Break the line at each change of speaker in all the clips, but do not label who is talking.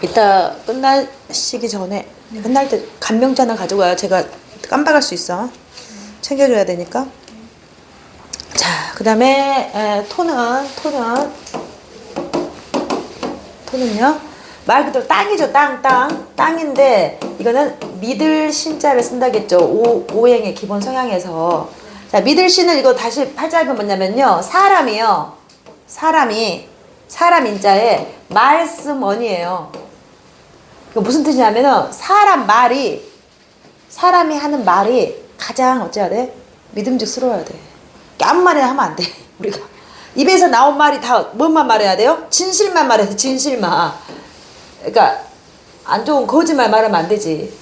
이따 끝나시기 전에 끝날 때 간명자 하나 가져가요. 제가 깜빡할 수 있어. 챙겨줘야 되니까. 자, 그 다음에 토는요 말 그대로 땅이죠. 땅인데 이거는 믿을 신자를 쓴다겠죠. 오행의 기본 성향에서. 자, 믿을 신은 이거 다시 팔자가 뭐냐면요, 사람 인자에 말씀원이에요. 그 무슨 뜻이냐면은 사람이 하는 말이 가장 어째야 돼? 믿음직스러워야 돼. 아무 말이나 하면 안 돼. 우리가 입에서 나온 말이 다 뭔만 말해야 돼요? 진실만 말해야 돼. 진실만. 그러니까 안 좋은 거짓말 말하면 안 되지.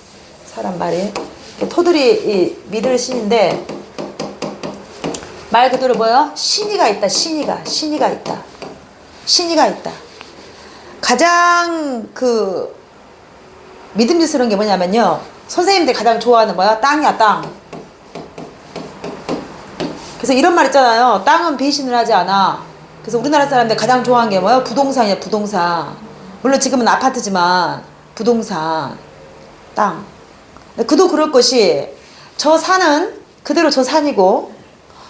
사람 말이. 토들이 이 믿을 신인데 말 그대로 뭐요? 신이가 있다. 신이가 있다. 가장 그 믿음직스러운 게 뭐냐면요, 선생님들 가장 좋아하는 뭐야? 땅이야, 땅. 그래서 이런 말 있잖아요. 땅은 배신을 하지 않아. 그래서 우리나라 사람들 가장 좋아하는 게 뭐야? 부동산이야, 부동산. 물론 지금은 아파트지만 부동산, 땅. 그도 그럴 것이, 저 산은 그대로 저 산이고,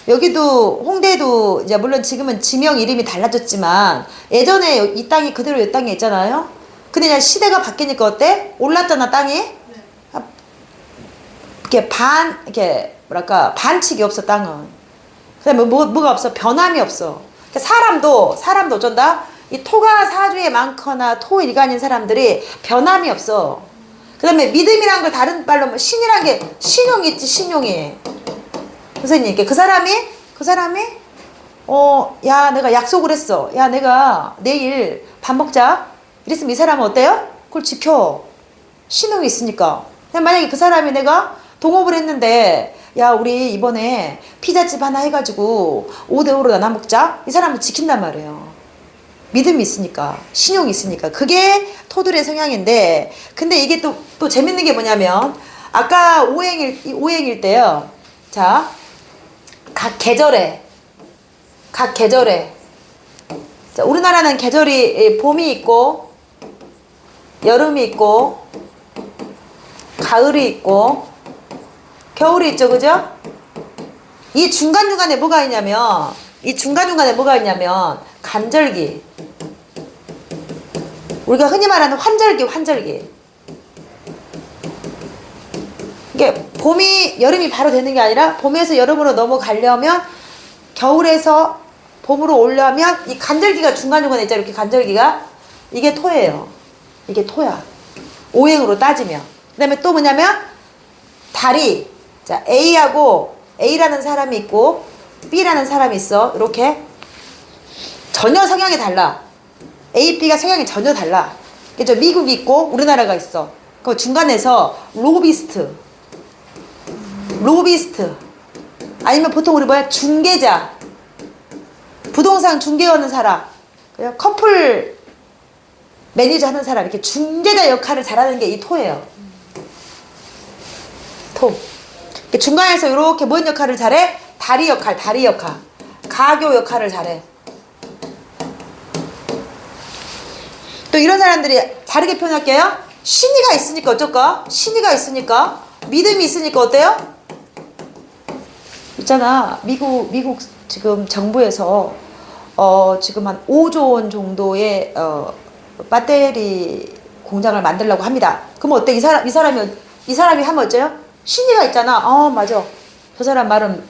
여기도 홍대도 이제 물론 지금은 지명 이름이 달라졌지만 예전에 이 땅이 그대로 이 땅에 있잖아요. 근데 그냥 시대가 바뀌니까 어때? 올랐잖아, 땅이. 네. 이렇게 뭐랄까 반칙이 없어, 땅은. 그다음에 뭐가 없어? 변함이 없어. 그러니까 사람도 어쩐다? 이 토가 사주에 많거나 토일간인 사람들이 변함이 없어. 그다음에 믿음이란 걸 다른 말로 뭐 신이란 게 신용이 있지, 신용이. 선생님, 그 사람이 야, 내가 약속을 했어. 야, 내가 내일 밥 먹자. 이랬으면 이 사람은 어때요? 그걸 지켜. 신용이 있으니까. 만약에 그 사람이 내가 동업을 했는데, 야, 우리 이번에 피자집 하나 해가지고 5대5로 나눠 먹자. 이 사람은 지킨단 말이에요. 믿음이 있으니까, 신용이 있으니까. 그게 토들의 성향인데, 근데 이게 또 재밌는 게 뭐냐면, 아까 오행일 때요. 자, 각 계절에 자, 우리나라는 계절이 봄이 있고 여름이 있고 가을이 있고 겨울이 있죠, 그죠? 이 중간중간에 뭐가 있냐면 간절기, 우리가 흔히 말하는 환절기. 이게 봄이 여름이 바로 되는 게 아니라 봄에서 여름으로 넘어가려면, 겨울에서 봄으로 오려면 이 간절기가 중간중간에 있잖아요. 이렇게 간절기가. 이게 토예요. 이게 토야. 오행으로 따지면. 그 다음에 또 뭐냐면 달이, 자, A라는 사람이 있고 B라는 사람이 있어. 이렇게 전혀 성향이 달라. A, B가 성향이 전혀 달라. 그죠? 미국이 있고 우리나라가 있어. 그 중간에서 로비스트 아니면 보통 우리 뭐야? 중개자, 부동산 중개하는 사람, 그냥 커플 매니저 하는 사람, 이렇게 중개자 역할을 잘하는 게 이 토예요. 토. 중간에서 이렇게 뭔 역할을 잘해? 다리 역할. 가교 역할을 잘해. 또 이런 사람들이 다르게 표현할게요. 신이가 있으니까 어쩔까? 신이가 있으니까, 믿음이 있으니까 어때요? 있잖아, 미국 지금 정부에서 지금 한 5조 원 정도의 배터리 공장을 만들려고 합니다. 그럼 어때? 이 사람이 하면 어째요? 신의가 있잖아. 맞아. 저 사람 말은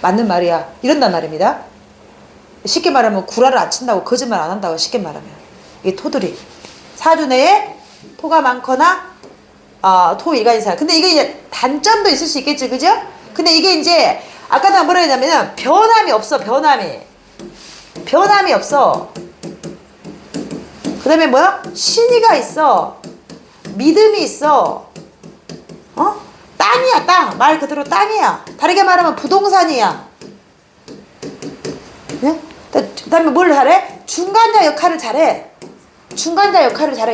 맞는 말이야. 이런단 말입니다. 쉽게 말하면 구라를 안 친다고, 거짓말 안 한다고, 쉽게 말하면. 이 토들이 사주 내에 토가 많거나 토일간인 사람. 근데 이게 이제 단점도 있을 수 있겠지, 그죠? 근데 이게 이제 아까 내가 뭐라 했냐면은 변함이 없어. 변함이 없어. 그 다음에 뭐야? 신의가 있어. 믿음이 있어. 땅이야, 땅. 말 그대로 땅이야. 다르게 말하면 부동산이야. 네? 그 다음에 뭘 잘해? 중간자 역할을 잘해.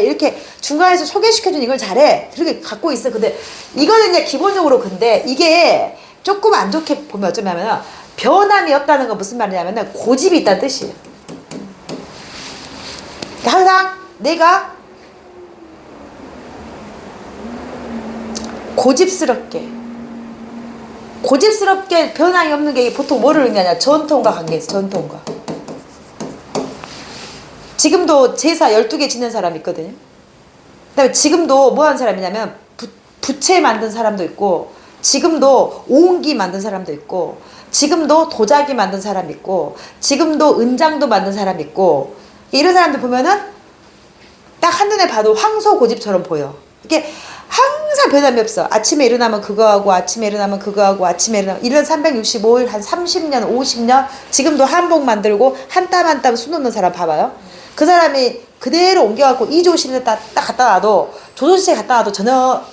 이렇게 중간에서 소개시켜준 이걸 잘해. 그렇게 갖고 있어. 근데 이거는 이제 기본적으로, 근데 이게 조금 안 좋게 보면 어쩌냐면, 변함이 없다는 건 무슨 말이냐면 고집이 있다는 뜻이에요. 항상 내가 고집스럽게 변함이 없는 게 보통 뭐를 의미하냐? 전통과 관계에서 전통과. 지금도 제사 12개 지낸 사람이 있거든요. 그 다음에 지금도 뭐 하는 사람이냐면 부채 만든 사람도 있고, 지금도 오은기 만든 사람도 있고, 지금도 도자기 만든 사람 있고, 지금도 은장도 만든 사람 있고, 이런 사람들 보면은 딱 한눈에 봐도 황소고집처럼 보여. 이게 항상 변함이 없어. 아침에 일어나면 그거 하고, 아침에 일어나면 그거 하고, 아침에 일어나면 1년 365일 한 30년 50년 지금도 한복 만들고 한 땀 한 땀 수놓는 사람 봐봐요. 그 사람이 그대로 옮겨갖고 이조실에 딱 갖다 놔도, 조선시대에 갖다 놔도 전혀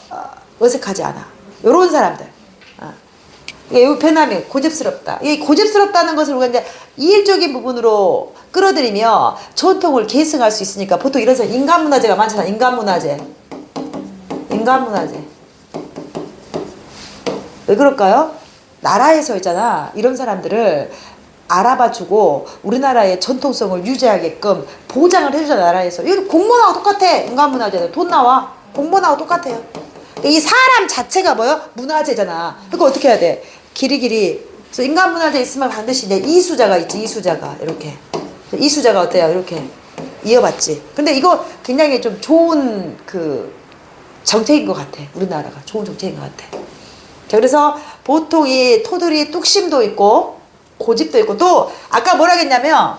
어색하지 않아. 요런 사람들. 이게 변함이 고집스럽다. 이 고집스럽다는 것을 우리가 이제 이일적인 부분으로 끌어들이며 전통을 계승할 수 있으니까, 보통 이런 사람 인간문화재가 많잖아. 인간문화재. 왜 그럴까요? 나라에서 있잖아, 이런 사람들을 알아봐주고 우리나라의 전통성을 유지하게끔 보장을 해주잖아, 나라에서. 이거 공무원하고 똑같아. 인간문화재는 돈 나와. 공무원하고 똑같아요. 이 사람 자체가 뭐요? 문화재잖아. 그러니까 어떻게 해야 돼? 길이길이. 그래서 인간문화재 있으면 반드시 이제 이수자가 있지. 이수자가 이렇게. 이수자가 어때요? 이렇게 이어받지. 근데 이거 굉장히 좀 좋은 그 정책인 것 같아. 우리나라가 좋은 정책인 것 같아. 자, 그래서 보통 이 토들이 뚝심도 있고 고집도 있고, 또 아까 뭐라 했냐면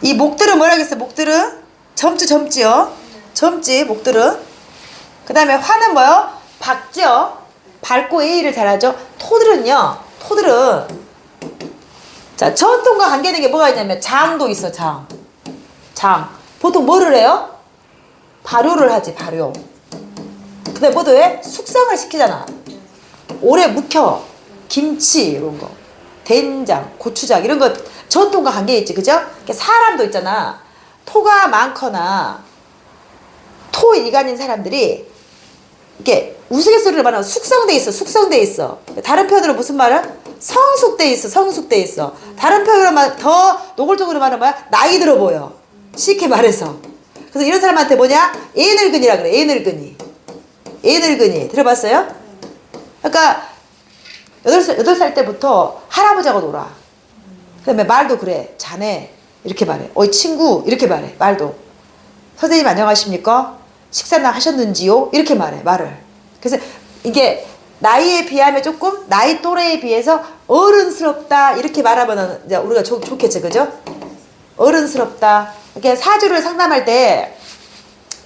이 목들은 뭐라 했어? 목들은 젊지요. 젊지 목들은. 그 다음에 화는 뭐요? 밝죠. 밝고 예의를 잘하죠. 토들은 자, 전통과 관계되는 게 뭐가 있냐면 장도 있어. 장. 보통 뭐를 해요? 발효를 하지. 발효. 근데 뭐도 해? 숙성을 시키잖아. 오래 묵혀. 김치 이런 거, 된장, 고추장 이런 거 전통과 관계 있지. 그죠? 사람도 있잖아. 토가 많거나 토일간인 사람들이 이렇게 우스갯소리를 말하면 숙성돼 있어. 다른 표현으로 무슨 말을? 성숙돼 있어. 다른 표현으로 더 노골적으로 말하면 뭐야? 나이 들어 보여. 쉽게 말해서. 그래서 이런 사람한테 뭐냐? 애늙은이라 그래. 애늙은이. 들어봤어요? 그러니까 8살 때부터 할아버지하고 놀아. 그 다음에 말도 그래. 자네 이렇게 말해. 어이 친구 이렇게 말해. 말도. 선생님 안녕하십니까? 식사나 하셨는지요? 이렇게 말을. 그래서 이게 나이에 비하면 조금 나이 또래에 비해서 어른스럽다 이렇게 말하면 이제 우리가 좋겠죠. 그죠? 어른스럽다. 이렇게 사주를 상담할 때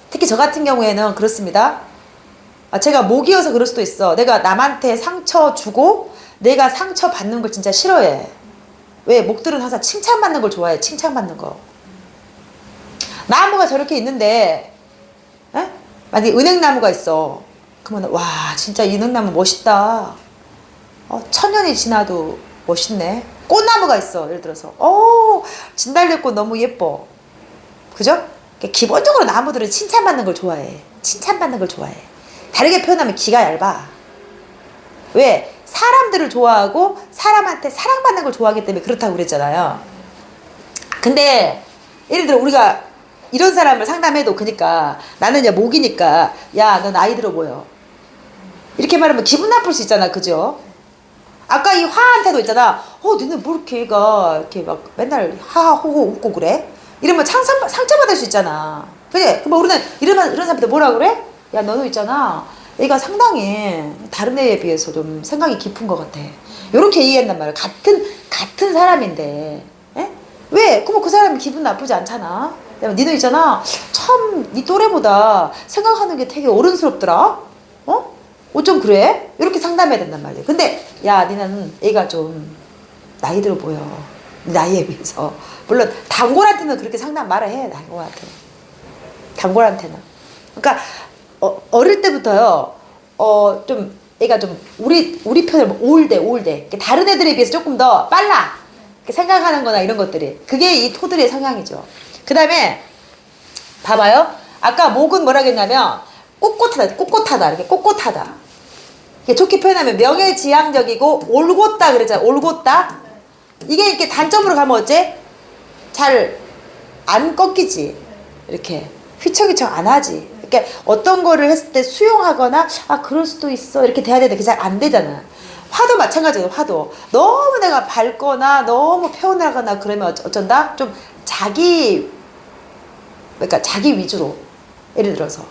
특히 저 같은 경우에는 그렇습니다. 제가 목이어서 그럴 수도 있어. 내가 남한테 상처 주고 내가 상처 받는 걸 진짜 싫어해. 왜? 목들은 항상 칭찬받는 걸 좋아해. 칭찬받는 거. 나무가 저렇게 있는데 만약에 은행나무가 있어. 그러면 와 진짜 이 은행나무 멋있다. 1000년이 지나도 멋있네. 꽃나무가 있어. 예를 들어서 진달래꽃 너무 예뻐. 그죠? 기본적으로 나무들은 칭찬받는 걸 좋아해. 다르게 표현하면 기가 얇아. 왜? 사람들을 좋아하고 사람한테 사랑받는 걸 좋아하기 때문에 그렇다고 그랬잖아요. 근데 예를 들어 우리가 이런 사람을 상담해도, 그니까 나는 이제 목이니까 야 너 나이 들어 보여 이렇게 말하면 기분 나쁠 수 있잖아. 그죠? 아까 이 화한테도 있잖아. 너네 뭐 이렇게 얘가 이렇게 막 맨날 하하호호 웃고 그래? 이러면 상처받을 수 있잖아. 그래? 그럼 우리는 이런 사람한테 뭐라 그래? 야 너는 있잖아, 얘가 상당히 다른 애에 비해서 좀 생각이 깊은 것 같아. 요렇게 얘기한단 말이야. 같은 사람인데. 에? 왜? 그럼 그 사람이 기분 나쁘지 않잖아. 니는 있잖아, 참 니 또래보다 생각하는 게 되게 어른스럽더라. 어쩜 그래? 이렇게 상담해야 된단 말이야. 근데 야 니는 애가 좀 나이 들어 보여. 니 나이에 비해서. 물론 단골한테는 그렇게 상담 말을 해. 단골한테는. 그러니까 어릴 때부터요. 좀 애가 좀 우리 편을 올대. 다른 애들에 비해서 조금 더 빨라. 생각하는 거나 이런 것들이. 그게 이 토들의 성향이죠. 그 다음에 봐봐요. 아까 목은 뭐라 했냐면 꼿꼿하다. 이렇게 꼿꼿하다. 이게 좋게 표현하면 명예지향적이고 올곧다 그랬잖아. 올곧다. 이게 이렇게 단점으로 가면 어째? 잘 안 꺾이지. 이렇게 휘청휘청 안 하지. 이렇게 어떤 거를 했을 때 수용하거나 아 그럴 수도 있어 이렇게 돼야 되는데 그게 잘 안 되잖아. 화도 마찬가지예요. 화도 너무 내가 밝거나 너무 표현하거나 그러면 어쩐다 좀 그러니까 자기 위주로 예를 들어서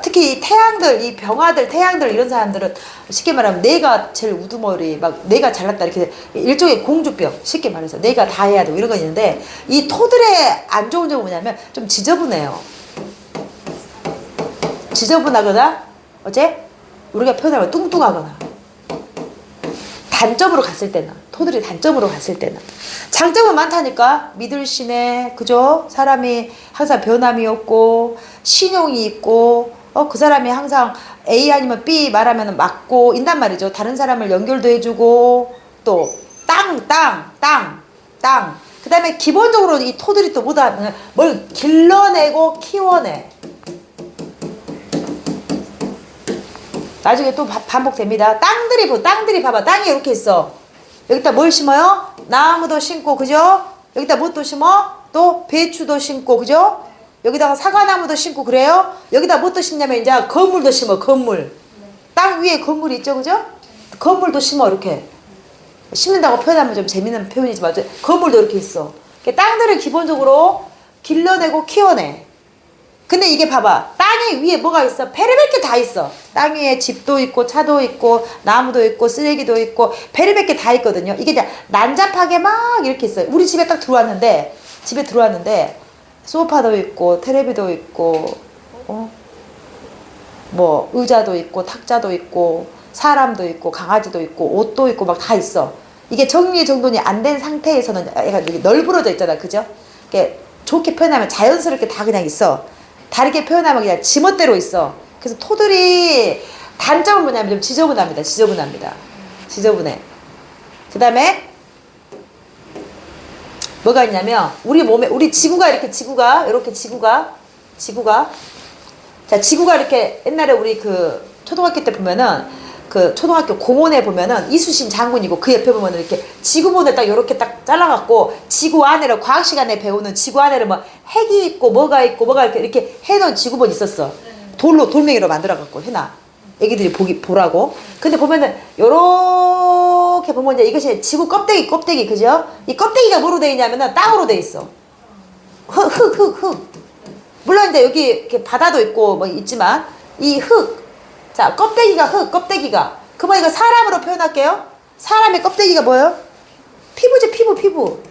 특히 태양들 이 병아들 태양들 이런 사람들은 쉽게 말하면 내가 제일 우두머리 막 내가 잘났다 이렇게 일종의 공주병 쉽게 말해서 내가 다 해야 되고 이런 거 있는데 이 토들의 안 좋은 점은 뭐냐면 좀 지저분해요. 지저분하거나 어제 우리가 표현하면 뚱뚱하거나 단점으로 갔을 때는 토들이 단점으로 갔을 때는 장점은 많다니까 믿을시네 그죠? 사람이 항상 변함이 없고 신용이 있고 그 사람이 항상 A 아니면 B 말하면 맞고 인단 말이죠. 다른 사람을 연결도 해주고 또 땅 그 다음에 기본적으로 이 토들이 또 뭐다 뭘 길러내고 키워내. 나중에 또 반복됩니다. 땅들이 봐봐. 땅이 이렇게 있어. 여기다 뭘 심어요? 나무도 심고, 그죠? 여기다 뭐 또 심어? 또 배추도 심고, 그죠? 여기다가 사과나무도 심고, 그래요? 여기다 뭐 또 심냐면 이제 건물도 심어, 건물. 땅 위에 건물이 있죠, 그죠? 건물도 심어, 이렇게. 심는다고 표현하면 좀 재밌는 표현이지만, 건물도 이렇게 있어. 땅들을 기본적으로 길러내고 키워내. 근데 이게 봐봐. 땅이 위에 뭐가 있어? 베리백 게 다 있어. 땅 위에 집도 있고 차도 있고 나무도 있고 쓰레기도 있고 베리백 게 다 있거든요. 이게 이제 난잡하게 막 이렇게 있어요. 우리 집에 딱 집에 들어왔는데 소파도 있고 텔레비도 있고 뭐 의자도 있고 탁자도 있고 사람도 있고 강아지도 있고 옷도 있고 막 다 있어. 이게 정리정돈이 안 된 상태에서는 약간 여기 널브러져 있잖아. 그죠? 이게 좋게 표현하면 자연스럽게 다 그냥 있어. 다르게 표현하면 그냥 지멋대로 있어. 그래서 토들이 단점은 뭐냐면 좀 지저분합니다. 지저분해. 그 다음에 뭐가 있냐면 우리 몸에 우리 지구가 이렇게 지구가 자 지구가 이렇게 옛날에 우리 그 초등학교 때 보면은 그 초등학교 공원에 보면은 이수신 장군이고 그 옆에 보면은 이렇게 지구본을 딱 이렇게 딱 잘라갖고 지구 안에를 과학 시간에 배우는 지구 안에를 뭐 핵이 있고 뭐가 이렇게 해놓은 지구본 있었어. 돌멩이로 만들어갖고 해놔. 애기들이 보라고. 근데 보면은 요렇게 보면 이제 이것이 지구 껍데기 그죠? 이 껍데기가 뭐로 돼 있냐면은 땅으로 돼 있어. 흙. 물론 이제 여기 이렇게 바다도 있고 뭐 있지만 이 흙. 자, 껍데기가. 그러면 이거 사람으로 표현할게요. 사람의 껍데기가 뭐예요? 피부지, 피부.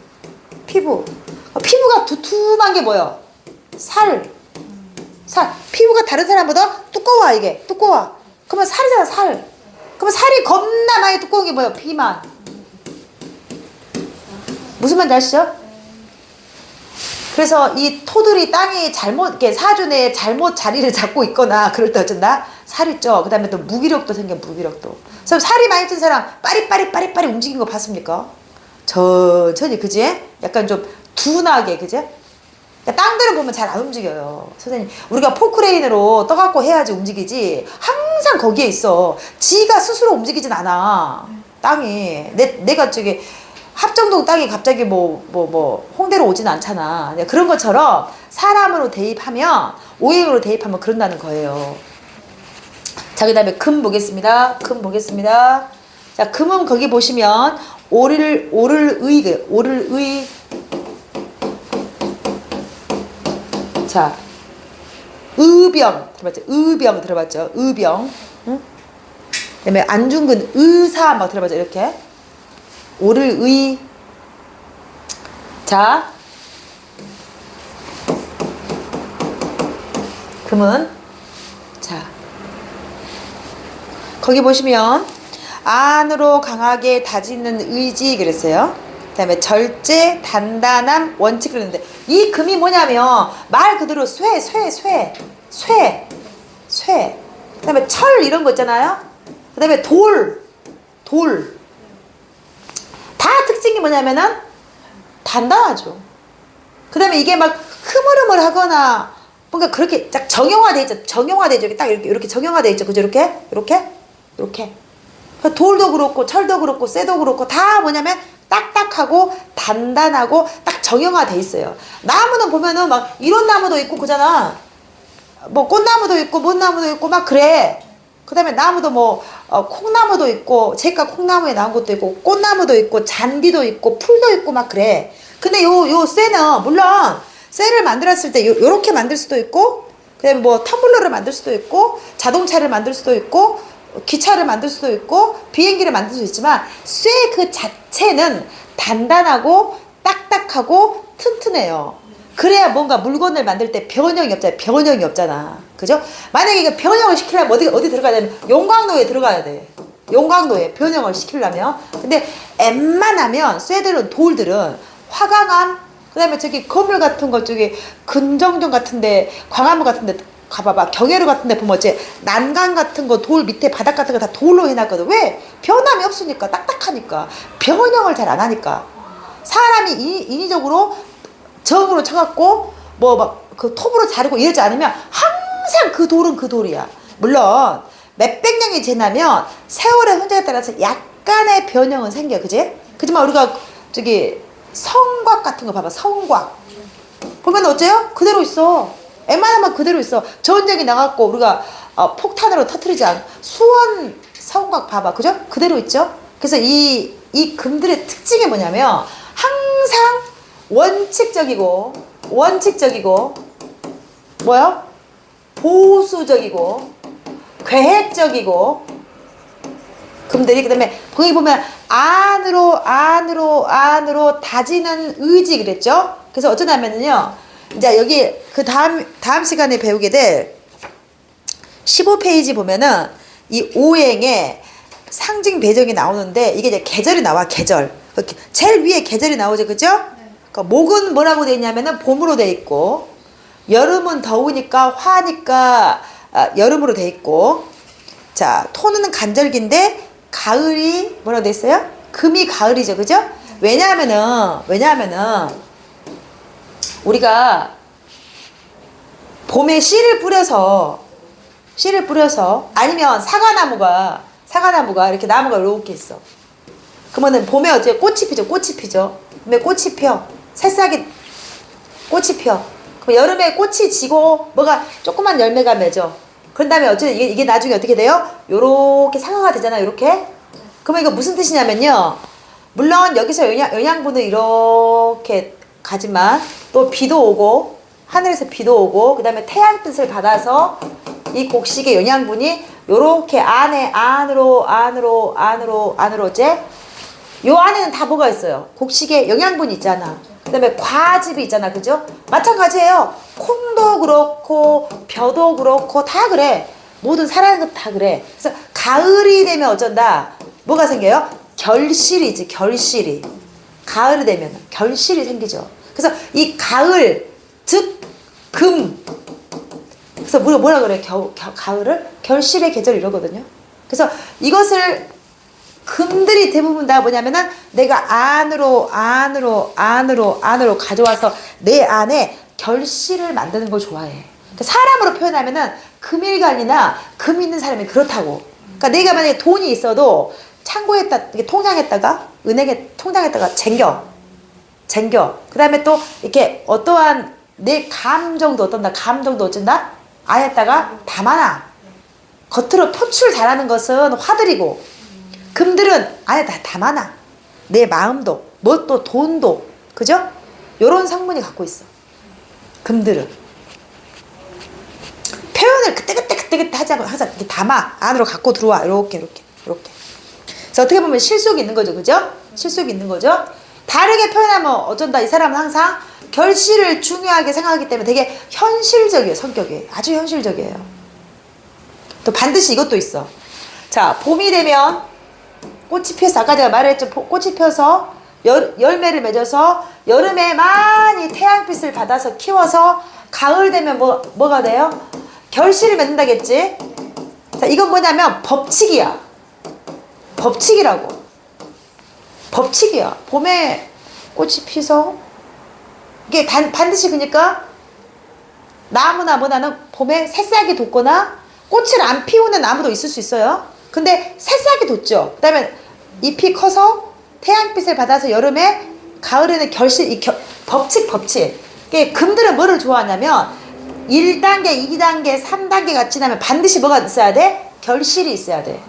피부가 두툼한 게 뭐예요? 살. 피부가 다른 사람보다 두꺼워, 이게. 그러면 살이잖아, 살. 그러면 살이 겁나 많이 두꺼운 게 뭐예요? 피만. 무슨 말인지 아시죠? 그래서 이 토들이 땅이 이렇게 사주내에 잘못 자리를 잡고 있거나 그럴 때 어쩐다? 살이 쪄. 그 다음에 또 무기력도 생겨, 무기력도. 그래서 살이 많이 찐 사람, 빠리빠리 움직이는 거 봤습니까? 천천히, 그지? 약간 좀 둔하게, 그지? 그러니까 땅들을 보면 잘 안 움직여요. 선생님, 우리가 포크레인으로 떠갖고 해야지 움직이지. 항상 거기에 있어. 지가 스스로 움직이진 않아. 땅이. 내가 저기, 합정동 땅이 갑자기 홍대로 오진 않잖아. 그런 것처럼 사람으로 대입하면, 오행으로 대입하면 그런다는 거예요. 자, 그 다음에 금 보겠습니다. 자, 금은 거기 보시면, 오를의. 자, 의병 들어봤죠? 의병. 응? 그다음에 안중근 의사 막 들어봤죠? 이렇게. 오를의. 자, 금은 자 거기 보시면 안으로 강하게 다지는 의지 그랬어요. 그 다음에 절제, 단단함, 원칙 그랬는데 이 금이 뭐냐면 말 그대로 쇠. 그 다음에 철 이런 거 있잖아요. 그 다음에 돌. 다 특징이 뭐냐면은 단단하죠. 그 다음에 이게 막 흐물흐물하거나 뭔가 그렇게 딱 정형화돼 있죠. 딱 이렇게 정형화돼 있죠. 그죠? 이렇게. 돌도 그렇고 철도 그렇고 쇠도 그렇고 다 뭐냐면 딱딱하고 단단하고 딱 정형화돼 있어요. 나무는 보면은 막 이런 나무도 있고 그잖아. 뭐 꽃나무도 있고 못나무도 있고 막 그래. 그 다음에 나무도 뭐 콩나무도 있고 제가 콩나무에 나온 것도 있고 꽃나무도 있고 잔디도 있고 풀도 있고 막 그래. 근데 요 쇠는 물론 쇠를 만들었을 때 요렇게 만들 수도 있고 그 다음에 뭐 텀블러를 만들 수도 있고 자동차를 만들 수도 있고 기차를 만들 수도 있고 비행기를 만들 수 있지만 쇠 그 자체는 단단하고 딱딱하고 튼튼해요. 그래야 뭔가 물건을 만들 때 변형이 없잖아. 변형이 없잖아. 그죠? 만약에 이거 변형을 시키려면 어디 들어가야 되면 용광로에 들어가야 돼. 용광로에 변형을 시키려면. 근데 웬만하면 쇠들은 돌들은 화강암 그 다음에 저기 거물 같은 거 저기 근정정 같은데 광화문 같은데 가봐봐. 경회로 같은데 보면 어째 난간 같은 거 돌 밑에 바닥 같은 거 다 돌로 해놨거든. 왜? 변함이 없으니까. 딱딱하니까. 변형을 잘 안 하니까. 사람이 인위적으로 정으로 쳐갖고 뭐 막 그 톱으로 자르고 이러지 않으면 항상 그 돌은 그 돌이야. 물론 몇백 년이 지나면 세월의 흔적에 따라서 약간의 변형은 생겨. 그지? 그지만 우리가 저기 성곽 같은 거 봐봐. 성곽 보면 어째요? 그대로 있어. 웬만하면 그대로 있어. 전쟁이 나갖고 우리가 폭탄으로 터뜨리지 않은 수원 성곽 봐봐. 그죠? 그대로 있죠? 그래서 이 금들의 특징이 뭐냐면 항상 원칙적이고 뭐요? 보수적이고 계획적이고 금들이 그 다음에 거기 보면 안으로 다지는 의지 그랬죠? 그래서 어쩌냐면요 이제 여기 그 다음 시간에 배우게 될 15페이지 보면은 이 오행에 상징 배정이 나오는데 이게 이제 계절이 나와. 계절 제일 위에 계절이 나오죠. 그죠? 그러니까 목은 뭐라고 되어 있냐면은 봄으로 되어 있고 여름은 더우니까 화니까 여름으로 되어 있고 자 토는 간절기인데 가을이 뭐라고 되어 있어요? 금이 가을이죠. 그죠? 왜냐하면은 우리가 봄에 씨를 뿌려서 아니면 사과나무가 이렇게 나무가 이렇게 있어. 그러면은 봄에 어떻게 꽃이 피죠. 봄에 꽃이 펴. 새싹이 꽃이 펴. 그럼 여름에 꽃이 지고 뭐가 조그만 열매가 맺어. 그런 다음에 어쨌든 이게 나중에 어떻게 돼요? 요렇게 상화가 되잖아. 요렇게. 그러면 이거 무슨 뜻이냐면요. 물론 여기서 영양분을 이렇게 가지만 또 비도 오고 하늘에서 비도 오고 그 다음에 태양뜻을 받아서 이 곡식의 영양분이 요렇게 안으로 이제 요 안에는 다 뭐가 있어요? 곡식에 영양분이 있잖아. 그 다음에 과즙이 있잖아. 그죠? 마찬가지예요. 콩도 그렇고 벼도 그렇고 다 그래. 모든 살아있는 것 다 그래. 그래서 가을이 되면 어쩐다? 뭐가 생겨요? 결실이지. 결실이. 가을이 되면 결실이 생기죠. 그래서 이 가을 즉 금 그래서 뭐라 그래? 가을을 결실의 계절 이러거든요. 그래서 이것을 금들이 대부분 다 뭐냐면은 내가 안으로 가져와서 내 안에 결실을 만드는 걸 좋아해. 그러니까 사람으로 표현하면은 금일간이나 금 있는 사람이 그렇다고. 그러니까 내가 만약에 돈이 있어도 창고에다 통장에다가 은행에 통장에다가 쟁겨. 그 다음에 또 이렇게 어떠한 내 감정도 어쩐다? 안에다가 담아놔. 겉으로 표출 잘하는 것은 화들이고 금들은 안에 다 담아놔. 내 마음도 뭐 또 돈도 그죠? 요런 성분이 갖고 있어. 금들은 표현을 그때 하지 않고 항상 이렇게 담아. 안으로 갖고 들어와. 이렇게 그래서 어떻게 보면 실속이 있는 거죠. 그죠? 실속이 있는 거죠. 다르게 표현하면 어쩐다. 이 사람은 항상 결실을 중요하게 생각하기 때문에 되게 현실적이에요. 성격이 아주 현실적이에요. 또 반드시 이것도 있어. 자, 봄이 되면 꽃이 피어서 아까 제가 말했죠. 꽃이 펴서 열매를 맺어서 여름에 많이 태양빛을 받아서 키워서 가을 되면 뭐가 돼요? 결실을 맺는다겠지. 자, 이건 뭐냐면 법칙이야. 법칙이야. 봄에 꽃이 피서 이게 반드시 그러니까 나무나 뭐나는 봄에 새싹이 돋거나 꽃을 안 피우는 나무도 있을 수 있어요. 근데 새싹이 돋죠. 그 다음에 잎이 커서 태양빛을 받아서 여름에 가을에는 결실 법칙. 이게 금들은 뭐를 좋아하냐면 1단계, 2단계, 3단계가 지나면 반드시 뭐가 있어야 돼? 결실이 있어야 돼.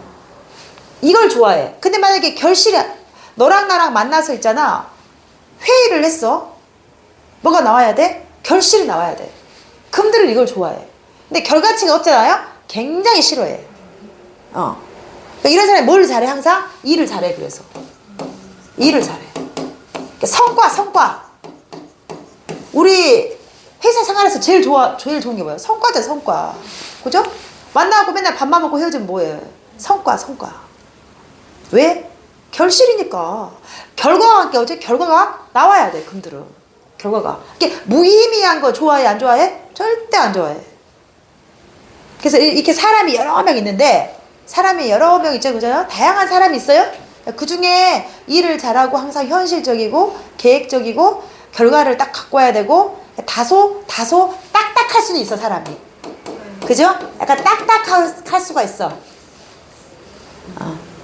이걸 좋아해. 근데 만약에 결실이, 너랑 나랑 만나서 있잖아. 회의를 했어. 뭐가 나와야 돼? 결실이 나와야 돼. 금들은 이걸 좋아해. 근데 결과치가 없잖아요? 굉장히 싫어해. 그러니까 이런 사람이 뭘 잘해? 항상 일을 잘해. 그래서 일을 잘해. 그러니까 성과. 우리 회사 생활에서 제일 좋은 게 뭐예요? 성과죠, 성과. 그죠? 만나고 맨날 밥만 먹고 헤어지면 뭐예요? 성과. 왜? 결실이니까. 결과와 함께 어제 결과가 나와야 돼, 금들은. 결과가. 이게 무의미한 거 좋아해, 안 좋아해? 절대 안 좋아해. 그래서 이렇게 사람이 여러 명 있는데, 사람이 여러 명 있죠, 그죠? 다양한 사람이 있어요? 그 중에 일을 잘하고 항상 현실적이고, 계획적이고, 결과를 딱 갖고 와야 되고, 다소 딱딱할 수는 있어, 사람이. 그죠? 약간 딱딱할 수가 있어.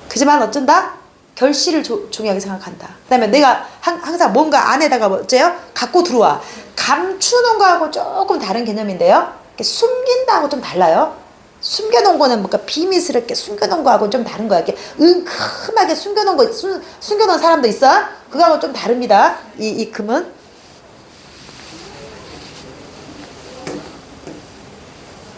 그지만 어쩐다? 결실을 중요하게 생각한다. 그 다음에 내가 항상 뭔가 안에다가 어째요? 갖고 들어와. 감추는 거하고 조금 다른 개념인데요. 숨긴다고 좀 달라요. 숨겨놓은 거는 뭔가 비밀스럽게 숨겨놓은 거하고 좀 다른 거야. 이렇게 은큼하게 숨겨놓은 사람도 있어. 그거하고 좀 다릅니다. 이 금은.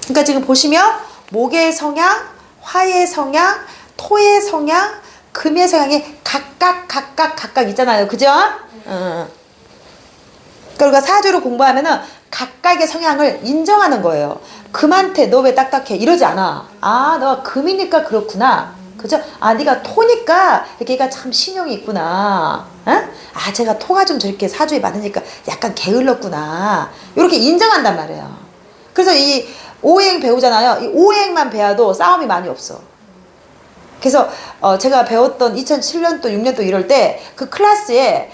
그러니까 지금 보시면 목의 성향, 화의 성향, 토의 성향, 금의 성향이 각각 있잖아요. 그죠? 그러니까 사주를 공부하면은 각각의 성향을 인정하는 거예요. 금한테 너 왜 딱딱해? 이러지 않아. 아, 너가 금이니까 그렇구나. 그죠? 아, 네가 토니까 걔가 참 신용이 있구나. 아, 제가 토가 좀 저렇게 사주에 많으니까 약간 게을렀구나. 이렇게 인정한단 말이에요. 그래서 이 오행 배우잖아요. 이 오행만 배워도 싸움이 많이 없어. 그래서 제가 배웠던 2007년도 6년도 이럴 때 그 클래스에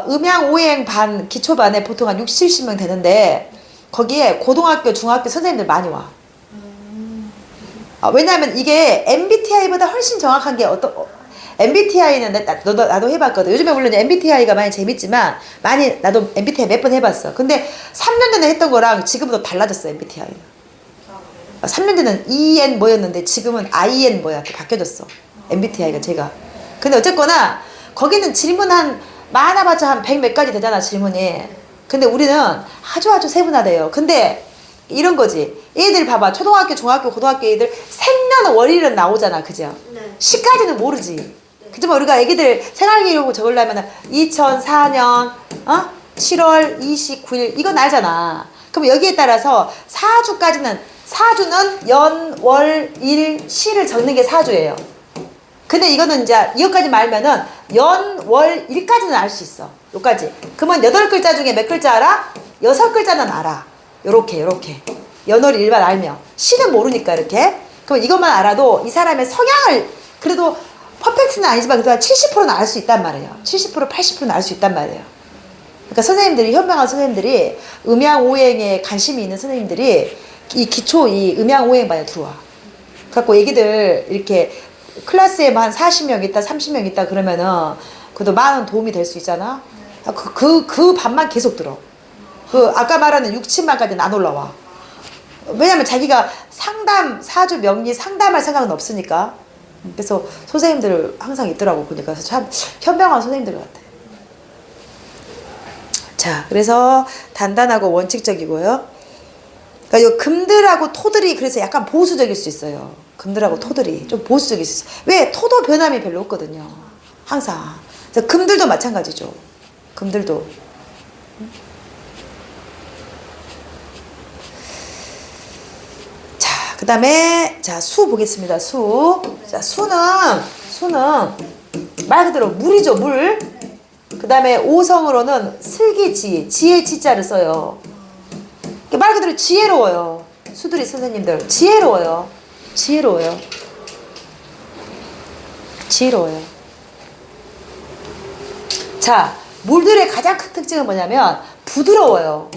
음양 오행 반 기초반에 보통 한 60, 70명 되는데 거기에 고등학교 중학교 선생님들 많이 와. 왜냐하면 이게 MBTI보다 훨씬 정확한 게 MBTI는 나도 해봤거든. 요즘에 물론 MBTI가 많이 재밌지만 나도 MBTI 몇 번 해봤어. 근데 3년 전에 했던 거랑 지금은 달라졌어. MBTI는 3년 전에는 EN 뭐였는데 지금은 IN 뭐야 이렇게 바뀌어졌어. MBTI가 제가. 근데 어쨌거나 거기는 질문 많아봤자 한 100 몇 가지 되잖아, 질문이. 근데 우리는 아주 세분화돼요. 근데 이런 거지. 애들 봐봐. 초등학교, 중학교, 고등학교 애들 생년월일은 나오잖아. 그죠? 네. 시까지는 모르지. 그지만 우리가 애기들 생활기록 적으려면 2004년 7월 29일 이건 알잖아. 그럼 여기에 따라서 사주는 연, 월, 일, 시를 적는 게 사주예요. 근데 이거는 이제 이것까지 말면은 연, 월, 일까지는 알 수 있어. 요까지. 그러면 8글자 중에 몇 글자 알아? 6글자는 알아. 요렇게. 연월 일만 알면. 시는 모르니까 이렇게. 그럼 이것만 알아도 이 사람의 성향을 그래도 퍼펙트는 아니지만 그래도 70%는 알 수 있단 말이에요. 70%, 80%는 알 수 있단 말이에요. 그러니까 선생님들이, 현명한 선생님들이 음양오행에 관심이 있는 선생님들이 이 음양오행반에 들어와. 갖고 애기들 이렇게 클래스에 한 40명 있다, 30명 있다 그러면은 그래도 많은 도움이 될 수 있잖아. 그 반만 계속 들어. 아까 말하는 6, 7만까지는 안 올라와. 왜냐면 자기가 사주 명리 상담할 생각은 없으니까. 그래서 선생님들 항상 있더라고 보니까. 그래서 참 현명한 선생님들 같아. 자, 그래서 단단하고 원칙적이고요. 그러니까 이 금들하고 토들이 그래서 약간 보수적일 수 있어요. 금들하고 토들이 좀 보수적일 수 있어요. 왜? 토도 변함이 별로 없거든요. 항상. 그래서 금들도 마찬가지죠. 금들도. 자, 그 다음에 수 보겠습니다. 자, 수는 말 그대로 물이죠. 물. 그 다음에 오성으로는 슬기지, 지혜 지자를 써요. 말 그대로 지혜로워요. 수들이 선생님들 지혜로워요. 자, 물들의 가장 큰 특징은 뭐냐면 부드러워요.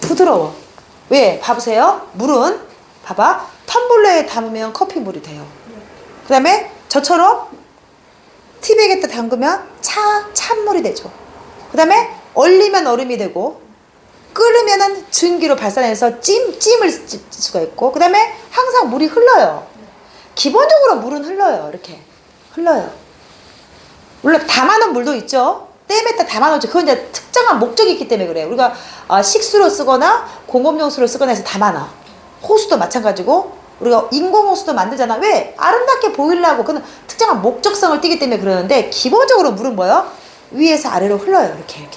부드러워. 왜? 봐보세요. 물은 봐봐. 텀블러에 담으면 커피물이 돼요. 그 다음에 저처럼 티백에다 담그면 찬물이 되죠. 그 다음에 얼리면 얼음이 되고, 증기로 발산해서 찜을 쓸 수가 있고, 그 다음에 항상 물이 흘러요. 기본적으로 물은 흘러요. 이렇게 흘러요. 물론 담아놓은 물도 있죠. 댐에다 담아놓죠. 그건 이제 특정한 목적이 있기 때문에 그래요. 우리가 식수로 쓰거나 공업용수로 쓰거나 해서 담아놔. 호수도 마찬가지고 우리가 인공호수도 만들잖아. 왜? 아름답게 보이려고. 그건 특정한 목적성을 띠기 때문에 그러는데, 기본적으로 물은 뭐예요? 위에서 아래로 흘러요. 이렇게.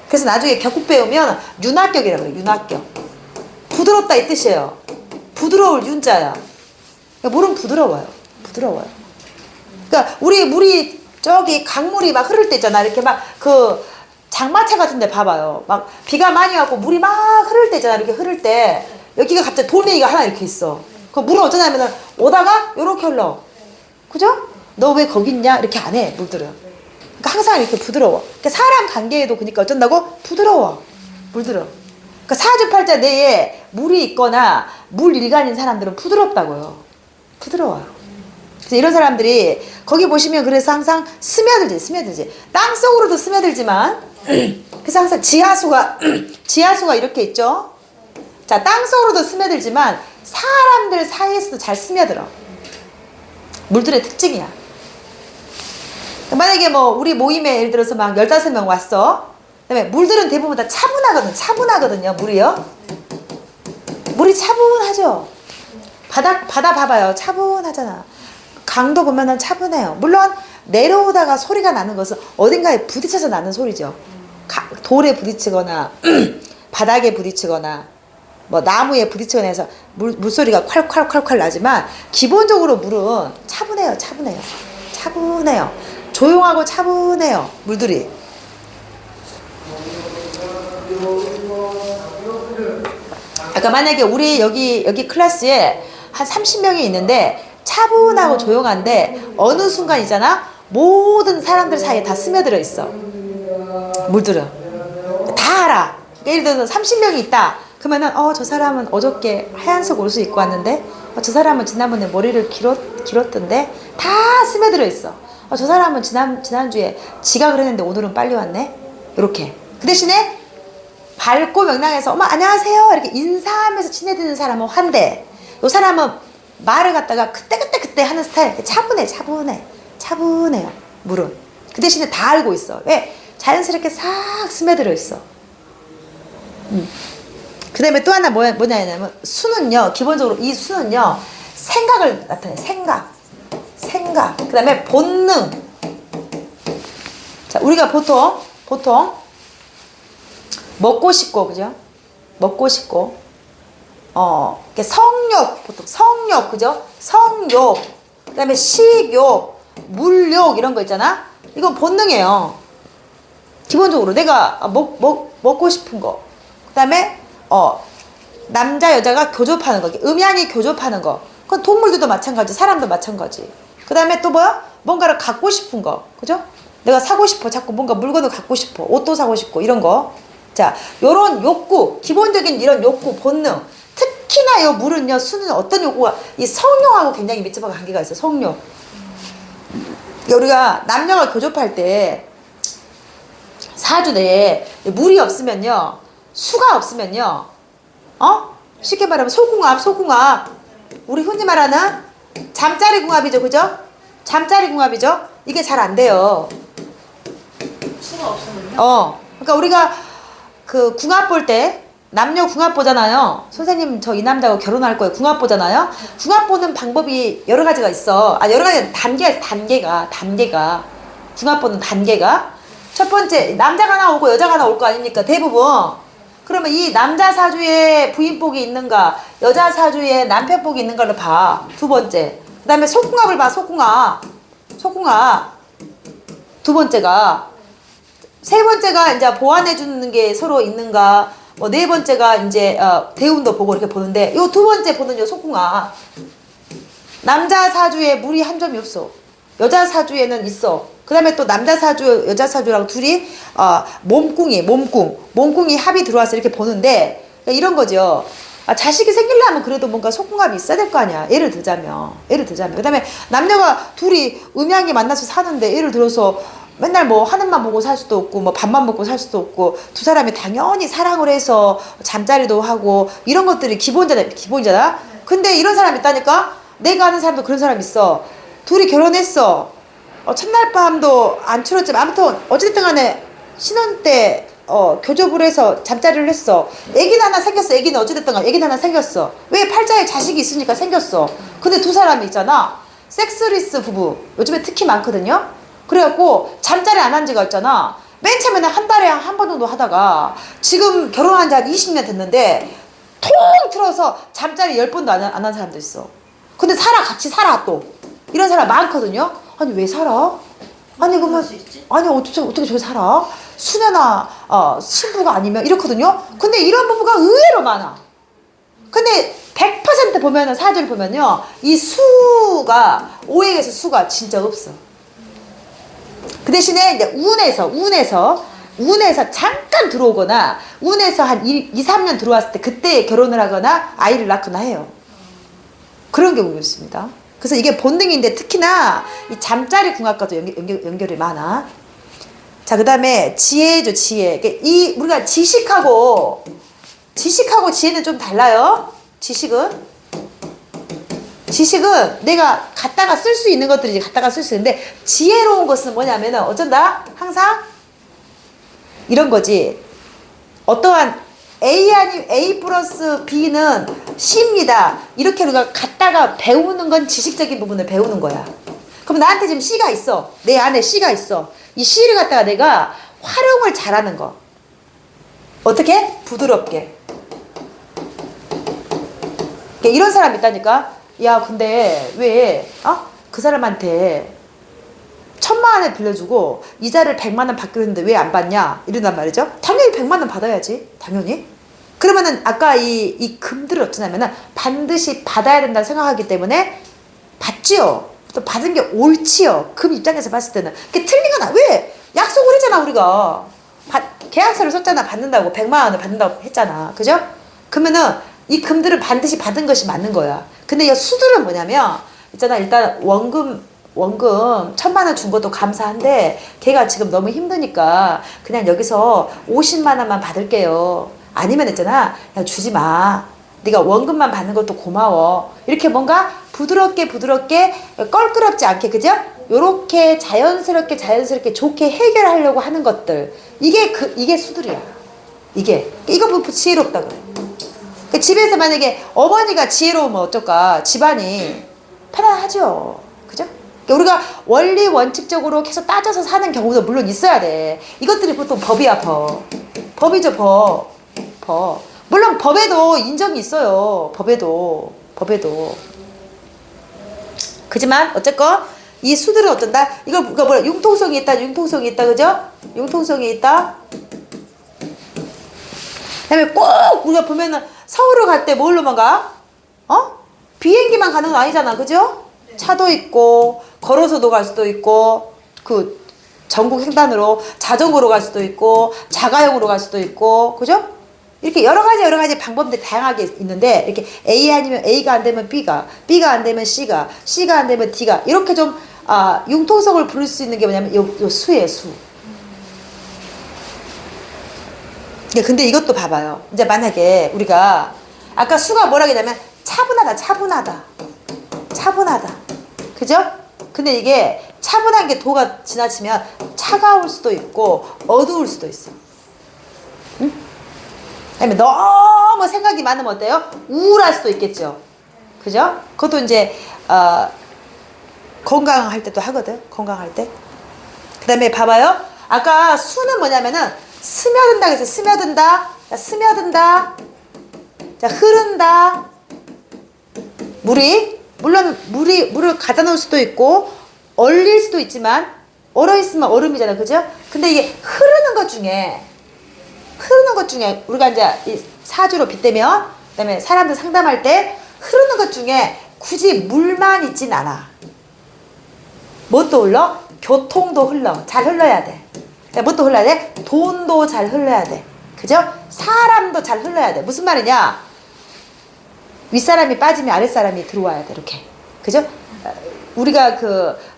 그래서 나중에 격국 배우면 윤합격이라고 그래요. 윤합격. 부드럽다 이 뜻이에요. 부드러울 윤자야. 그러니까 물은 부드러워요. 그러니까 우리 물이 저기 강물이 막 흐를 때 있잖아. 이렇게 막 그 장마차 같은 데 봐봐요. 막 비가 많이 와고 물이 막 흐를 때 있잖아. 이렇게 흐를 때 여기가 갑자기 돌멩이가 하나 이렇게 있어. 그 물은 어쩌냐면은 오다가 요렇게 흘러. 그죠? 너 왜 거기 있냐? 이렇게 안 해, 물들은. 그러니까 항상 이렇게 부드러워. 그러니까 사람 관계에도 그러니까 어쩐다고? 부드러워. 물들은. 그러니까 사주팔자 내에 물이 있거나 물 일간인 사람들은 부드럽다고요. 부드러워요. 그래서 이런 사람들이 거기 보시면 그래서 항상 스며들지. 땅 속으로도 스며들지만 그래서 항상 지하수가 이렇게 있죠. 자, 땅 속으로도 스며들지만 사람들 사이에서도 잘 스며들어. 물들의 특징이야. 만약에 뭐 우리 모임에 예를 들어서 막 15명 왔어. 그다음에 물들은 대부분 다 차분하거든요. 물이요. 물이 차분하죠. 바다 봐봐요. 차분하잖아. 강도 보면은 차분해요. 물론 내려오다가 소리가 나는 것은 어딘가에 부딪혀서 나는 소리죠. 돌에 부딪히거나 바닥에 부딪히거나 뭐 나무에 부딪히거나 해서 물소리가 콸콸콸콸 나지만, 기본적으로 물은 차분해요. 조용하고 차분해요. 물들이. 아까 만약에 우리 여기 클래스에 한 30명이 있는데 차분하고 조용한데 어느 순간 있잖아, 모든 사람들 사이에 다 스며들어 있어. 물들은 다 알아. 그러니까 예를 들어서 30명이 있다 그러면은 저 사람은 어저께 하얀색 옷을 입고 왔는데, 저 사람은 지난번에 머리를 길었던데, 다 스며들어 있어. 저 사람은 지난주에 지각을 했는데 오늘은 빨리 왔네. 이렇게. 그 대신에 밝고 명랑해서 어머 안녕하세요 이렇게 인사하면서 친해지는 사람은 환대. 이 사람은 말을 갖다가 그때 하는 스타일. 차분해요. 물은. 그 대신에 다 알고 있어. 왜? 자연스럽게 싹 스며들어 있어. 그 다음에 또 하나 뭐냐면 수는요, 기본적으로 이 수는요 생각을 나타내. 생각. 그 다음에 본능. 자, 우리가 보통 먹고 싶고, 그죠? 성욕, 보통 성욕, 그죠? 성욕, 그 다음에 식욕, 물욕, 이런 거 있잖아? 이건 본능이에요. 기본적으로 내가 먹고 싶은 거. 그 다음에, 남자, 여자가 교접하는 거. 음양이 교접하는 거. 그건 동물들도 마찬가지, 사람도 마찬가지. 그 다음에 또 뭐야? 뭔가를 갖고 싶은 거. 그죠? 내가 사고 싶어. 자꾸 뭔가 물건을 갖고 싶어. 옷도 사고 싶고, 이런 거. 자, 요런 욕구, 기본적인 이런 욕구, 본능. 특히나 요 물은요, 수는 어떤 욕구가, 이 성욕하고 굉장히 밀접한 관계가 있어요. 성욕. 우리가 남녀가 교접할 때, 사주 내에 물이 없으면요, 수가 없으면요, 쉽게 말하면 소궁합. 우리 흔히 말하는 잠자리 궁합이죠. 그죠? 잠자리 궁합이죠? 이게 잘 안 돼요.
수가 없으면요?
그러니까 우리가 그 궁합 볼 때, 남녀 궁합 보잖아요. 선생님 저 이 남자하고 결혼할 거예요. 궁합 보잖아요. 궁합 보는 방법이 여러 가지가 있어. 여러 가지 단계가. 궁합 보는 단계가. 첫 번째, 남자가 하나 오고 여자가 하나 올 거 아닙니까? 대부분. 그러면 이 남자 사주에 부인복이 있는가, 여자 사주에 남편복이 있는가를 봐. 두 번째. 그 다음에 속궁합을 봐. 속궁합. 두 번째가. 세 번째가 이제 보완해주는 게 서로 있는가. 네 번째가 이제 대운도 보고 이렇게 보는데, 요 두 번째 보는 요 속궁합. 남자 사주에 물이 한 점이 없어. 여자 사주에는 있어. 그 다음에 또 남자 사주, 여자 사주랑 둘이 몸궁이 합이 들어와서 이렇게 보는데, 그러니까 이런 거죠. 자식이 생기려면 그래도 뭔가 속궁합이 있어야 될 거 아니야. 예를 들자면. 그 다음에 남녀가 둘이 음양이 만나서 사는데, 예를 들어서 맨날 뭐 하늘만 보고 살 수도 없고 뭐 밥만 먹고 살 수도 없고 두 사람이 당연히 사랑을 해서 잠자리도 하고 이런 것들이 기본이잖아. 근데 이런 사람이 있다니까. 내가 아는 사람도 그런 사람 있어. 둘이 결혼했어. 첫날 밤도 안 치렀지만 아무튼 어쨌든 간에 신혼 때 교접을 해서 잠자리를 했어. 애기는 하나 생겼어. 애기는 어찌됐든 간에 애기는 하나 생겼어. 왜? 팔자에 자식이 있으니까 생겼어. 근데 두 사람이 있잖아. 섹스리스 부부 요즘에 특히 많거든요. 그래갖고 잠자리 안 한 지가 있잖아. 맨 처음에는 한 달에 한 번 정도 하다가 지금 결혼한 지 한 20년 됐는데 통 틀어서 잠자리 10번도 안 한 사람도 있어. 근데 같이 살아 또. 이런 사람 많거든요. 아니 왜 살아? 아니 그러면 아니 어떻게 저기 살아? 수녀나 신부가 아니면 이렇거든요. 근데 이런 부부가 의외로 많아. 근데 100% 보면은 사주를 보면요, 이 수가 오행에서 수가 진짜 없어. 그 대신에 이제 운에서 잠깐 들어오거나 운에서 한 2, 3년 들어왔을 때 그때 결혼을 하거나 아이를 낳거나 해요. 그런 경우가 있습니다. 그래서 이게 본능인데 특히나 이 잠자리 궁합과도 연결이 많아. 자, 그 다음에 지혜죠, 지혜. 우리가 지식하고 지혜는 좀 달라요. 지식은 내가 갖다가 쓸 수 있는 것들이지, 갖다가 쓸 수 있는데, 지혜로운 것은 뭐냐면은 어쩐다? 항상 이런 거지. 어떠한 A 플러스 B는 C입니다. 이렇게 우리가 갖다가 배우는 건 지식적인 부분을 배우는 거야. 그럼 나한테 지금 C가 있어. 내 안에 C가 있어. 이 C를 갖다가 내가 활용을 잘하는 거. 어떻게? 부드럽게. 이런 사람 있다니까. 야, 근데 왜 그 사람한테 1,000만 원을 빌려주고 이자를 100만 원 받기로 했는데 왜 안 받냐? 이런단 말이죠. 당연히 100만 원 받아야지. 당연히. 그러면은 아까 이 금들을 어쩌냐면은 반드시 받아야 된다 생각하기 때문에 받지요. 또 받은 게 옳지요. 금 입장에서 봤을 때는. 그게 틀린 건 왜? 약속을 했잖아, 우리가. 계약서를 썼잖아. 받는다고. 100만 원을 받는다고 했잖아. 그죠? 그러면은 이 금들은 반드시 받은 것이 맞는 거야. 근데 이 수들은 뭐냐면 있잖아. 일단 원금 1,000만 원 준 것도 감사한데 걔가 지금 너무 힘드니까 그냥 여기서 50만 원만 받을게요. 아니면 있잖아. 야, 주지 마. 네가 원금만 받는 것도 고마워. 이렇게 뭔가 부드럽게 껄끄럽지 않게, 그죠? 요렇게 자연스럽게 좋게 해결하려고 하는 것들. 이게 수들이야. 이거 뭐 지혜롭다 그래. 그 집에서 만약에 어머니가 지혜로우면 어쩔까? 집안이 편안하죠. 그죠? 우리가 원리 원칙적으로 계속 따져서 사는 경우도 물론 있어야 돼. 이것들이 보통 법이야, 법. 법이죠, 법. 물론 법에도 인정이 있어요. 법에도. 그지만 어쨌건 이 수들은 어쩐다? 이거 뭐야? 융통성이 있다, 그죠? 융통성이 있다. 그다음에 꼭 우리가 보면은 서울을 갈 때 뭘로만 가? 비행기만 가는 건 아니잖아, 그죠? 차도 있고 걸어서도 갈 수도 있고 그 전국 횡단으로 자전거로 갈 수도 있고 자가용으로 갈 수도 있고, 그죠? 이렇게 여러 가지 방법들이 다양하게 있는데, 이렇게 A가 안 되면 B가 안 되면 C가 안 되면 D가, 이렇게 좀 융통성을 부를 수 있는 게 뭐냐면 요 수예요, 수. 근데 이것도 봐봐요. 이제 만약에 우리가 아까 수가 뭐라 했냐면 차분하다. 그죠? 근데 이게 차분한 게 도가 지나치면 차가울 수도 있고 어두울 수도 있어. 응? 아니면 너무 생각이 많으면 어때요? 우울할 수도 있겠죠. 그죠? 그것도 이제 건강할 때도 하거든. 건강할 때. 그 다음에 봐봐요. 아까 수는 뭐냐면은 스며든다 그래서 스며든다. 자, 흐른다. 물을 가다 놓을 수도 있고 얼릴 수도 있지만 얼어 있으면 얼음이잖아, 그죠? 근데 이게 흐르는 것 중에 우리가 이제 이 사주로 빗대면, 그다음에 사람들 상담할 때 흐르는 것 중에 굳이 물만 있진 않아. 뭣도 흘러? 교통도 흘러. 잘 흘러야 돼. 뭣도 흘러야 돼? 돈도 잘 흘러야 돼. 그죠? 사람도 잘 흘러야 돼. 무슨 말이냐? 윗사람이 빠지면 아랫사람이 들어와야 돼. 이렇게. 그죠? 우리가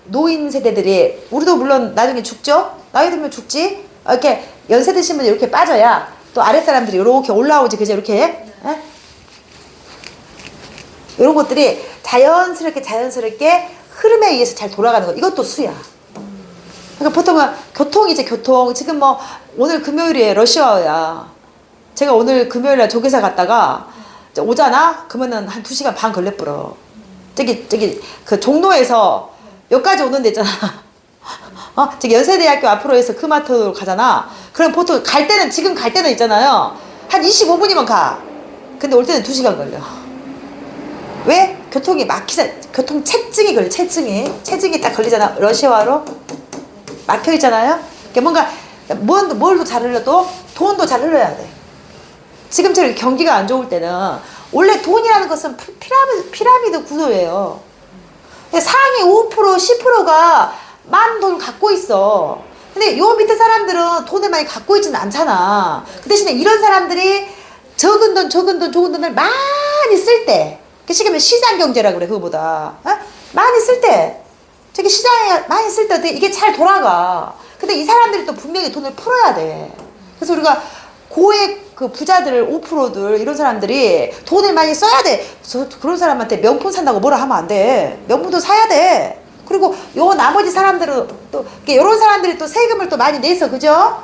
노인 세대들이, 우리도 물론 나중에 죽죠? 나이 들면 죽지? 이렇게 연세 드신 분이 이렇게 빠져야 또 아랫사람들이 이렇게 올라오지, 그죠? 이렇게. 예? 이런 것들이 자연스럽게 흐름에 의해서 잘 돌아가는 거. 이것도 수야. 그러니까 보통은 교통이지, 교통. 지금 뭐 오늘 금요일이에요. 러시아어야. 제가 오늘 금요일날 조계사 갔다가 오잖아? 그러면은 한 2시간 반 걸려버려. 저기 그 종로에서 여기까지 오는 데 있잖아. 저기 연세대학교 앞으로 해서 크마토로 가잖아. 그럼 보통 지금 갈 때는 있잖아요. 한 25분이면 가. 근데 올 때는 2시간 걸려. 왜? 교통이 교통 체증이 걸려, 체증이 딱 걸리잖아. 러시아어로. 막혀 있잖아요. 그러니까 뭔가, 뭘도 잘 흘려도 돈도 잘 흘러야 돼. 지금처럼 경기가 안 좋을 때는 원래 돈이라는 것은 피라미드 구조예요. 상위 5%, 10%가 많은 돈을 갖고 있어. 근데 요 밑에 사람들은 돈을 많이 갖고 있지는 않잖아. 그 대신에 이런 사람들이 적은 돈을 많이 쓸 때, 쉽게 말하면 시장경제라고 그래, 그거보다. 많이 쓸 때, 저기 시장에 많이 쓸 때 이게 잘 돌아가. 근데 이 사람들이 또 분명히 돈을 풀어야 돼. 그래서 우리가 고액 그 부자들, 5%들, 이런 사람들이 돈을 많이 써야 돼. 그런 사람한테 명품 산다고 뭐라 하면 안 돼. 명품도 사야 돼. 그리고 요 나머지 사람들은 또, 이런 사람들이 또 세금을 또 많이 내서, 그죠?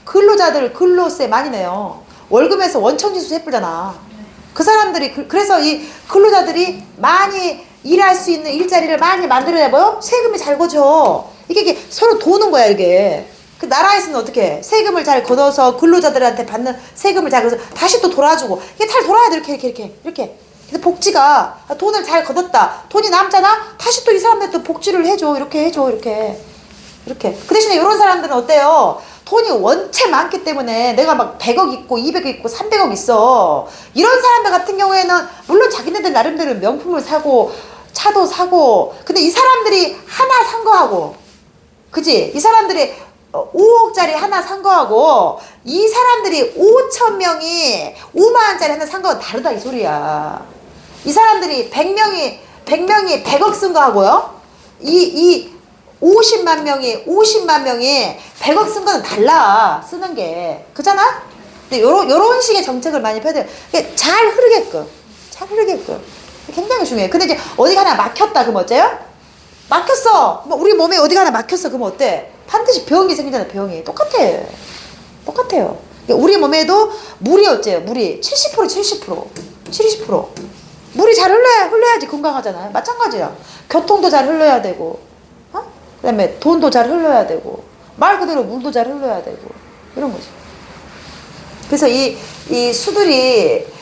근로자들 근로세 많이 내요. 월급에서 원청지수 세풀잖아. 그 사람들이, 그래서 이 근로자들이 많이 일할 수 있는 일자리를 많이 만들어야 뭐 세금이 잘 거죠. 이게 서로 도는 거야, 이게. 그 나라에서는 어떻게 세금을 잘 걷어서 근로자들한테 받는 세금을 잘 걷어서 다시 또 돌아주고, 이게 잘 돌아야 돼. 이렇게. 그래서 복지가, 돈을 잘 걷었다, 돈이 남잖아, 다시 또 이 사람들 또 복지를 해줘. 이렇게. 그 대신에 이런 사람들은 어때요? 돈이 원체 많기 때문에 내가 막 100억 있고 200억 있고 300억 있어. 이런 사람들 같은 경우에는 물론 자기네들 나름대로 명품을 사고 차도 사고, 근데 이 사람들이 하나 산 거하고, 그지? 이 사람들이 5억짜리 하나 산 거하고, 이 사람들이 5,000명이 5만원짜리 하나 산 거하고 다르다, 이 소리야. 이 사람들이 100명이 100억 쓴 거하고요, 이 50만 명이 100억 쓴 거는 달라, 쓰는 게. 그잖아? 근데 요런 식의 정책을 많이 펴야 돼요. 잘 흐르게끔. 굉장히 중요해. 근데 이제 어디가 하나 막혔다, 그럼 어째요? 막혔어. 뭐 우리 몸에 어디가 하나 막혔어, 그럼 어때? 반드시 병이 생기잖아, 병이. 똑같아요. 우리 몸에도 물이 어째요? 물이 70%. 물이 잘 흘러야지 건강하잖아요. 마찬가지야. 교통도 잘 흘러야 되고, 그 다음에 돈도 잘 흘러야 되고, 말 그대로 물도 잘 흘러야 되고, 이런 거지. 그래서 이 수들이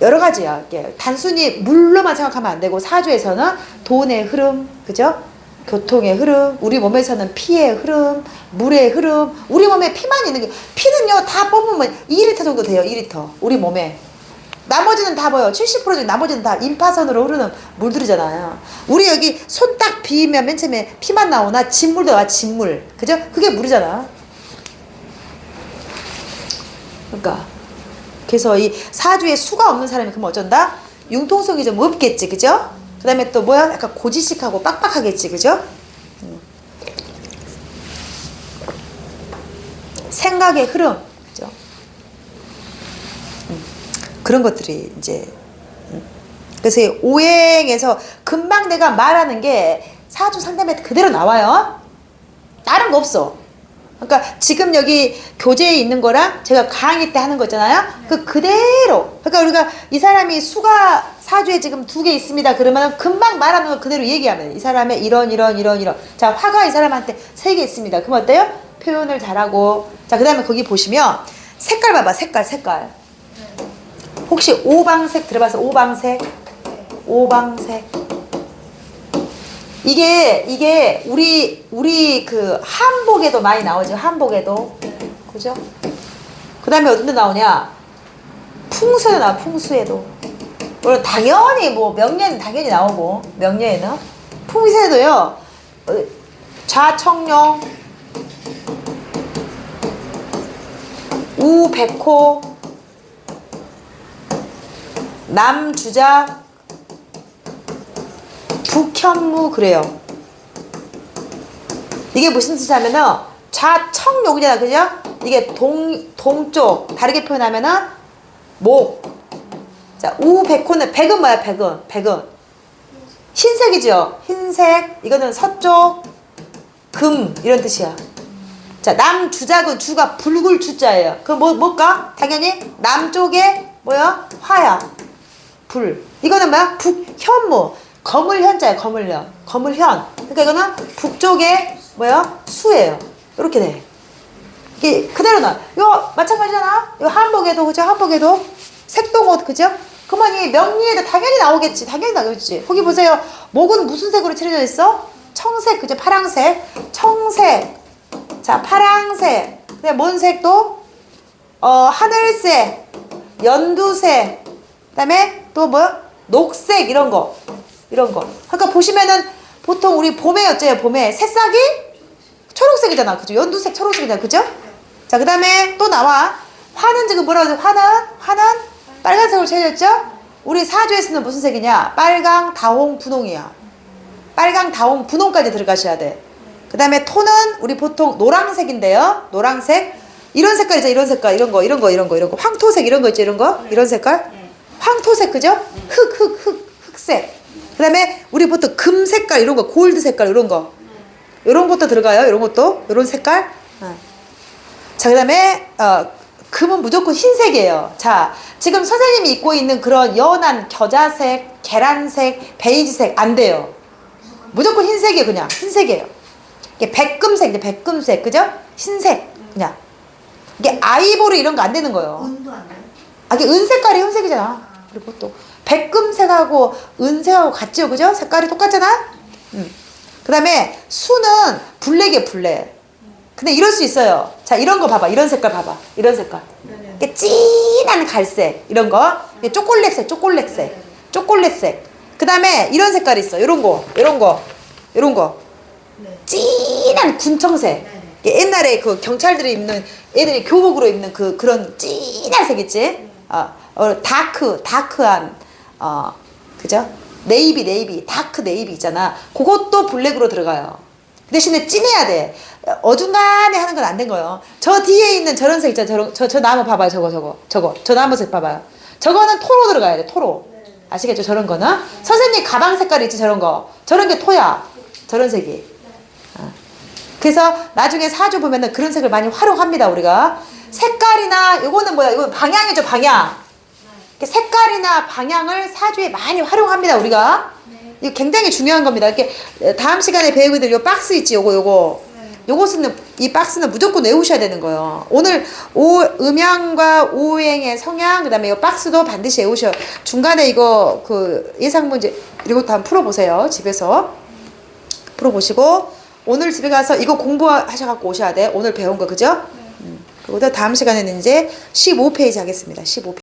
여러 가지야. 단순히 물로만 생각하면 안 되고, 사주에서는 돈의 흐름, 그죠? 교통의 흐름, 우리 몸에서는 피의 흐름, 물의 흐름. 우리 몸에 피만 있는 게, 피는요 다 뽑으면 2리터 정도 돼요. 2리터 우리 몸에. 나머지는 다 뭐요? 70% 중에 나머지는 다 임파선으로 흐르는 물들이잖아요. 우리 여기 손 딱 비면 맨 처음에 피만 나오나 진물도 나와, 진물. 그죠? 그게 물이잖아. 그러니까 그래서 이 사주에 수가 없는 사람이 그럼 어쩐다? 융통성이 좀 없겠지, 그죠? 그 다음에 또 뭐야? 약간 고지식하고 빡빡하겠지, 그죠? 생각의 흐름, 그죠? 그런 것들이 이제, 그래서 오행에서 금방 내가 말하는 게 사주 상담에 그대로 나와요. 다른 거 없어. 그러니까 지금 여기 교재에 있는 거랑 제가 강의 때 하는 거 있잖아요. 그대로. 그러니까 우리가 이 사람이 수가 사주에 지금 2개 있습니다. 그러면 금방 말하는 거 그대로 얘기하면 돼. 이 사람의 이런. 자, 화가 이 사람한테 3개 있습니다. 그럼 어때요? 표현을 잘하고. 자, 그 다음에 거기 보시면 색깔 봐봐. 색깔. 혹시 오방색 들어봐서 오방색? 이게 우리 그 한복에도 많이 나오죠. 한복에도. 그죠? 그 다음에 어딘데 나오냐? 풍수에 나와, 풍수에도. 물론 당연히 뭐 명예는 당연히 나오고, 명예에는. 풍수에도요, 좌청룡, 우백호, 남주작, 북현무, 그래요. 이게 무슨 뜻이냐면은 좌청 여기잖아, 그죠? 이게 동쪽 다르게 표현하면은 목. 자, 우백호는 백은 뭐야? 백은 흰색이죠. 흰색. 이거는 서쪽 금 이런 뜻이야. 자, 남주작은 주가 붉을 주자예요. 그럼 뭘까? 당연히 남쪽에 뭐야? 화야. 불. 이거는 뭐야? 북현무. 거물현자예요. 거물현. 그러니까 이거는 북쪽에 뭐야? 수예요. 이렇게 돼. 이게 그대로 나. 이거 마찬가지잖아. 이거 한복에도 그죠? 한복에도 색동옷 그죠? 그러면 이 명리에도 당연히 나오겠지. 당연히 나오겠지. 거기 보세요. 목은 무슨 색으로 칠해져 있어? 청색 그죠? 파랑색. 청색. 자, 파랑색. 그다음에 뭔 색도? 하늘색, 연두색. 그다음에 또 뭐? 녹색 이런 거. 그러니까 보시면은 보통 우리 봄에 어째요? 봄에 새싹이 초록색이잖아. 그죠? 연두색 초록색이잖아. 그죠? 자, 그다음에 또 나와. 화는 지금 뭐라고 해서 화는 빨간색으로 칠해졌죠? 우리 사주에서는 무슨 색이냐? 빨강, 다홍, 분홍이야. 빨강, 다홍, 분홍까지 들어가셔야 돼. 그 다음에 톤은 우리 보통 노란색인데요. 노란색. 이런 색깔이죠. 이런 색깔. 이런 거. 황토색 이런 거 있죠. 이런 거. 이런 색깔. 황토색, 그죠? 흑색. 그 다음에 우리 보통 금 색깔 이런 거. 골드 색깔 이런 거. 이런 것도 들어가요. 이런 것도. 이런 색깔. 자, 그 다음에 금은 무조건 흰색이에요. 자, 지금 선생님이 입고 있는 그런 연한 겨자색, 계란색, 베이지색 안 돼요. 무조건 흰색이에요. 그냥 흰색이에요. 이게 백금색, 그죠? 흰색, 그냥. 이게 아이보리 이런 거 안 되는 거예요.
은도 안 돼요?
이게 은색깔이 흰색이잖아. 그리고 또 백금색하고 은색하고 같죠, 그죠? 색깔이 똑같잖아. 그 다음에 수는 블랙이에요, 블랙. 근데 이럴 수 있어요. 자, 이런 거 봐봐. 이런 색깔 봐봐. 이런 색깔. 이게 진한 갈색 이런 거. 이게 초콜릿색. 그 다음에 이런 색깔이 있어. 이런 거. 진한 군청색. 옛날에 그 경찰들이 입는 애들이 교복으로 입는 그런 진한 색 있지. 다크한 그죠? 네이비 다크 네이비 있잖아. 그것도 블랙으로 들어가요. 그 대신에 진해야 돼. 어중간해 하는 건 안 된 거예요. 저 뒤에 있는 저런 색 있잖아. 저 나무 봐봐요. 저 나무색 봐봐요. 저거는 토로 들어가야 돼. 토로. 아시겠죠? 저런 거는. 선생님 가방 색깔 있지? 저런 거. 저런 게 토야. 저런 색이. 그래서 나중에 사주 보면은 그런 색을 많이 활용합니다. 우리가. 색깔이나 요거는 뭐야? 이거 방향이죠. 방향. 색깔이나 방향을 사주에 많이 활용합니다. 우리가. 이거 굉장히 중요한 겁니다. 이렇게 다음 시간에 배우게 될 요 박스 있지? 요것은 이 박스는 무조건 외우셔야 되는 거예요. 오늘 음양과 오행의 성향 그다음에 이 박스도 반드시 외우셔. 중간에 이거 그 예상 문제 이것도 한번 풀어보세요. 집에서 풀어보시고 오늘 집에 가서 이거 공부하셔갖고 오셔야 돼. 오늘 배운 거 그죠? 그리고 다음 시간에는 이제 15페이지 하겠습니다. 15페이지.